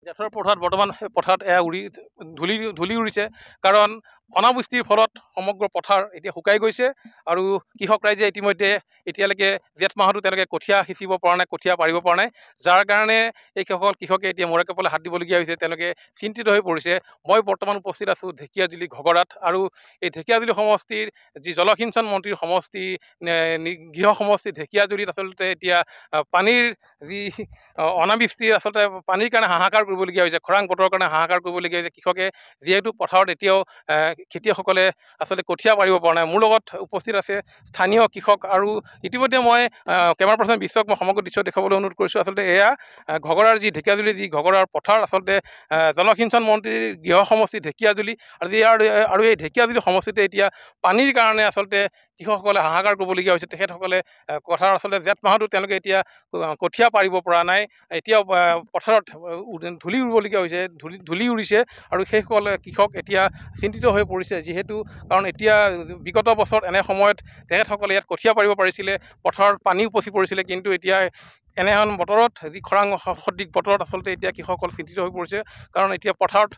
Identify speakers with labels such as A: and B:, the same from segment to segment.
A: জেঠৰ পথাৰত বৰ্তমান পথাৰত ধূলি উৰিছে কাৰণ অনাবৃষ্টিৰ ফলত সমগ্ৰ পথাৰ এতিয়া শুকাই গৈছে আৰু কৃষক ৰাইজে ইতিমধ্যে এতিয়ালৈকে জেঠ মাহতো তেওঁলোকে কঠীয়া সিঁচিব পৰা নাই, কঠীয়া পাৰিব পৰা নাই, যাৰ কাৰণে এইসকল কৃষকে এতিয়া মূৰে কপালে হাত দিবলগীয়া হৈছে। তেওঁলোকে চিন্তিত হৈ পৰিছে। মই বৰ্তমান উপস্থিত আছোঁ ঢেকীয়াজুলি ঘগৰাত আৰু এই ঢেকীয়াজুলি সমষ্টিৰ যি জলসিঞ্চন মন্ত্ৰীৰ সমষ্টি গৃহ সমষ্টি ঢেকীয়াজুলিত আচলতে এতিয়া পানীৰ যি অনাবৃষ্টি আচলতে পানীৰ কাৰণে হাহাকাৰ কৰিবলগীয়া হৈছে, খৰাং বতৰৰ কাৰণে হাহাকাৰ কৰিবলগীয়া হৈছে। কৃষকে যিহেতু পথাৰত এতিয়াও খেতিয়কসকলে আচলতে কঠীয়া পাৰিব পৰা নাই। মোৰ লগত উপস্থিত আছে স্থানীয় কৃষক আৰু ইতিমধ্যে মই কেমেৰা পাৰ্চন বিশ্বক মই সমগ্ৰ দৃশ্য দেখাবলৈ অনুৰোধ কৰিছোঁ। আচলতে এয়া ঘগৰাৰ যি ঢেকীয়াজুলি যি ঘগৰাৰ পথাৰ আচলতে জলসিঞ্চন মন্ত্ৰীৰ গৃহ সমষ্টি ঢেকীয়াজুলি আৰু এই ঢেকীয়াজুলি সমষ্টিতে এতিয়া পানীৰ কাৰণে আচলতে কৃষকসকলে হাহাকাৰ কৰিবলগীয়া হৈছে। তেখেতসকলে পথাৰ আচলতে জেঠ মাহতো তেওঁলোকে এতিয়া কঠীয়া পাৰিব পৰা নাই, এতিয়াও পথাৰত ধূলি উৰিবলগীয়া হৈছে, ধূলি উৰিছে আৰু সেইসকল কৃষক এতিয়া চিন্তিত হৈ পৰিছে। যিহেতু কাৰণ এতিয়া বিগত বছৰত এনে সময়ত তেখেতসকলে ইয়াত কঠীয়া পাৰিব পাৰিছিলে, পথাৰত পানী উপচি পৰিছিলে, কিন্তু এতিয়া এনেহেন বতৰত যি খৰাং সদৃশ বতৰত আচলতে এতিয়া কৃষকসকল চিন্তিত হৈ পৰিছে। কাৰণ এতিয়া পথাৰত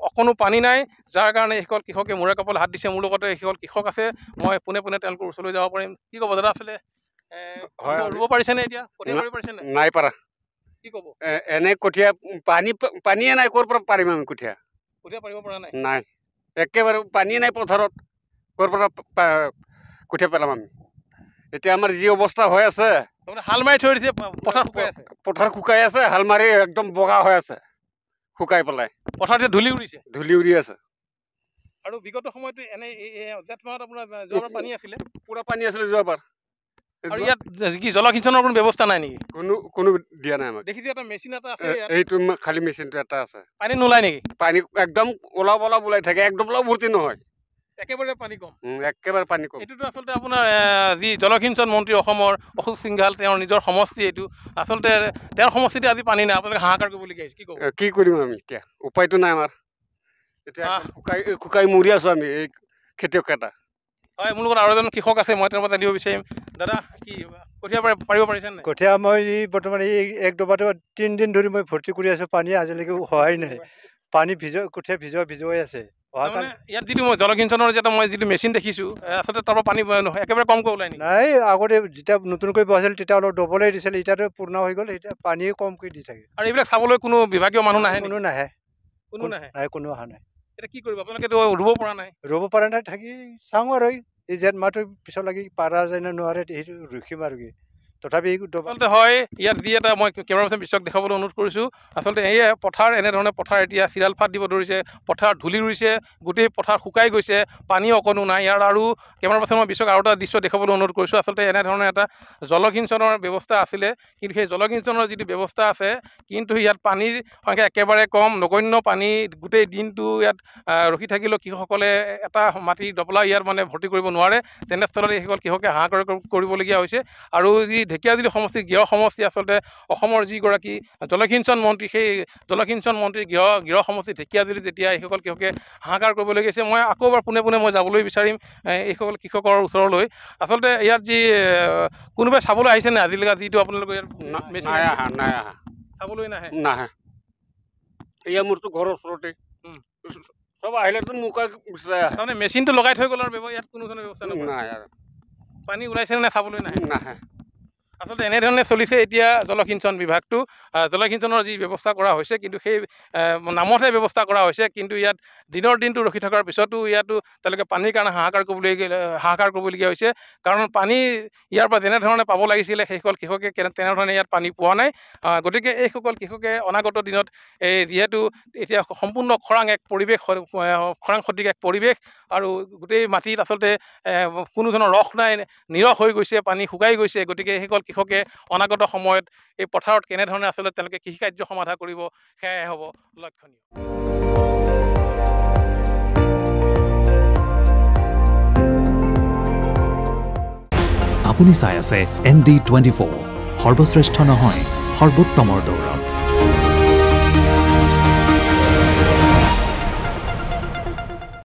A: অকণো পানী নাই, যাৰ কাৰণে এইসকল কৃষকে মূৰে কপালে হাত দিছে। মোৰ লগতে এইসকল কৃষক আছে, মই পোনে পোনে তেওঁলোকৰ ওচৰলৈ যাব পাৰিম। কি ক'ব দাদা, আচলতে ৰুব পাৰিছেনে এতিয়া? কঠীয়া পাৰিব পাৰিছেনে?
B: নাই পাৰা।
A: কি ক'ব?
B: এনে কঠীয়া পানীয়ে নাই, ক'ৰ পৰা পাৰিম আমি কঠীয়া?
A: কঠীয়া পাৰিব পৰা নাই?
B: নাই, একেবাৰে পানীয়ে নাই পথাৰত, ক'ৰ পৰা কঠীয়া পেলাম আমি? এতিয়া আমাৰ যি অৱস্থা হৈ আছে,
A: হাল মাৰি থৈ দিছে, পথাৰ শুকাই আছে,
B: পথাৰ শুকাই আছে, হাল মাৰি একদম বগা হৈ আছে, শুকাই পেলাই
A: পথাৰত ধূলি উৰিছে,
B: ধূলি উৰি আছে।
A: আৰু বিগত সময়তো এনে জেঠ মাহত আপোনাৰ যোৱাবাৰ পানী আছিলে,
B: পুৰা পানী আছিলে যোৱাবাৰ।
A: আৰু ইয়াত কি জলসিঞ্চনৰ কোনো ব্যৱস্থা নাই নেকি?
B: কোনো দিয়া নাই আমাক।
A: দেখিছে এটা মেচিন এটা আছে,
B: এইটো খালি মেচিনটো এটা আছে।
A: পানী নোলায় নেকি? পানী
B: একদম অলপ ওলাই থাকে, একদম ভৰ্তি নহয়,
A: একেবাৰে পানী কম,
B: একেবাৰে পানী কম।
A: এইটোতো আচলতে আপোনাৰ যি জলসিঞ্চন মন্ত্ৰী অসমৰ অশোক সিংঘাল, তেওঁৰ নিজৰ সমষ্টি এইটো, আচলতে তেওঁৰ সমষ্টিতে আজি পানী নাই, আপোনালোকে হাহাকাৰ কৰিবলগীয়া হৈছে। কি ক'ব?
B: কি কৰিম আমি এতিয়া? উপায়তো নাই আমাৰ। এতিয়া শুকাই মৰি আছো আমি, এই খেতিয়ক এটা।
A: হয়, মোৰ লগত আৰু এজন কৃষক আছে, মই তেওঁৰ পৰা জানিব বিচাৰিম। দাদা, কি কঠীয়া পাৰিব পাৰিছে নাই?
C: কঠীয়া মই বৰ্তমান এই এক ডবাটো 3 দিন ধৰি মই ভৰ্তি কৰি আছো, পানী আজিলৈকে হোৱাই নাই। পানী কঠীয়া ভিজুৱাই আছে।
A: ইয়াত যিটো মই জলসিঞ্চনৰ যিটো মেচিন দেখিছো, আচলতে তাৰ পৰা পানী একেবাৰে কমকৈ ওলাই নেকি?
C: নাই, আগতে যেতিয়া নতুনকৈ বহাইছিল তেতিয়া অলপ ডবলেই দিছিল, এতিয়াতো পূৰ্ণ হৈ গ'ল, এতিয়া পানীয়ে কমকৈ দি থাকে।
A: আৰু এইবিলাক চাবলৈ কোনো বিভাগীয় মানুহ নাহে?
C: কোনো নাহে,
A: নাই,
C: কোনো অহা নাই।
A: এতিয়া কি কৰিব আপোনালোকেতো ৰুব পৰা নাই?
C: ৰুব পৰা নাই, থাকি চাওঁ আৰু এই জেঠ মাহটো পিছত লাগি পাৰা যায় নে নোৱাৰে সেইটো ৰখিম আৰু কি। তথাপি
A: আচলতে হয়, ইয়াত যি এটা মই কেমেৰা পাৰ্চন বিশ্বক দেখাবলৈ অনুৰোধ কৰিছোঁ, আচলতে এই পথাৰ এনেধৰণে পথাৰ এতিয়া চিৰাল ফাট দিব ধৰিছে, পথাৰ ধূলি উৰিছে, গোটেই পথাৰ শুকাই গৈছে, পানী অকণো নাই। ইয়াৰ আৰু কেমেৰা পাৰ্চন মই বিশ্বক আৰু এটা দৃশ্য দেখাবলৈ অনুৰোধ কৰিছোঁ। আচলতে এনেধৰণে এটা জলসিঞ্চনৰ ব্যৱস্থা আছিলে, কিন্তু সেই জলসিঞ্চনৰ যিটো ব্যৱস্থা আছে, কিন্তু ইয়াত পানীৰ সংখ্যা একেবাৰে কম, নগণ্য পানী। গোটেই দিনটো ইয়াত ৰখি থাকিলেও কৃষকসকলে এটা মাটি ডবলা ইয়াত ভৰ্তি কৰিব নোৱাৰে। তেনেস্থলত সেইসকল কৃষকে হাহাকাৰ কৰিবলগীয়া হৈছে। আৰু যি ঢেকীয়াজুলি সমষ্টি গৃহ সমষ্টি, আচলতে অসমৰ যিগৰাকী জলসিঞ্চন মন্ত্ৰী, সেই জলসিঞ্চন মন্ত্ৰী গৃহ সমষ্টি ঢেকীয়াজুলিত যেতিয়া এইসকল কৃষকে হাহাকাৰ কৰিবলগীয়া হৈছে, মই আকৌ এবাৰ পোনে পোনে মই যাবলৈ বিচাৰিম এইসকল কৃষকৰ ওচৰলৈ। আচলতে ইয়াত যি কোনোবাই চাবলৈ আহিছে নে আজিলৈকে, যিটো আপোনালোকে চাবলৈ নাহে?
B: এয়া মোৰতো ঘৰৰ ওচৰতে, চব আহিলেতো মোক
A: তাৰমানে মেচিনটো লগাই থৈ গ'ল আৰু ইয়াত কোনো ধৰণৰ ব্যৱস্থা নাই। পানী ওলাইছে নে চাবলৈ নাহে? আচলতে এনেধৰণে চলিছে এতিয়া জলসিঞ্চন বিভাগটো। জলসিঞ্চনৰ যি ব্যৱস্থা কৰা হৈছে, কিন্তু সেই নামতহে ব্যৱস্থা কৰা হৈছে, কিন্তু ইয়াত দিনৰ দিনটো ৰখি থকাৰ পিছতো ইয়াতো তেওঁলোকে পানীৰ কাৰণে হাহাকাৰ কৰিবলগীয়া হৈছে। কাৰণ পানী ইয়াৰ পৰা যেনেধৰণে পাব লাগিছিলে, সেইসকল কৃষকে তেনেধৰণে ইয়াত পানী পোৱা নাই। গতিকে এইসকল কৃষকে অনাগত দিনত যিহেতু এতিয়া সম্পূৰ্ণ খৰাং সদৃশ এক পৰিৱেশ, আৰু গোটেই মাটিত আচলতে কোনো ধৰণৰ ৰস নাই, নিৰস হৈ গৈছে, পানী শুকাই গৈছে। গতিকে সেইসকল কৃষকে অনাগত সময়ত এই পথাৰত কেনেধৰণে আচলতে তেওঁলোকে কৃষিকাৰ্য সমাধা কৰিব, সেয়াই হ'ব লক্ষণীয়।
D: আপুনি চাই আছে ND24, সৰ্বশ্ৰেষ্ঠ নহয়, সৰ্বোত্তমৰ দৌৰ।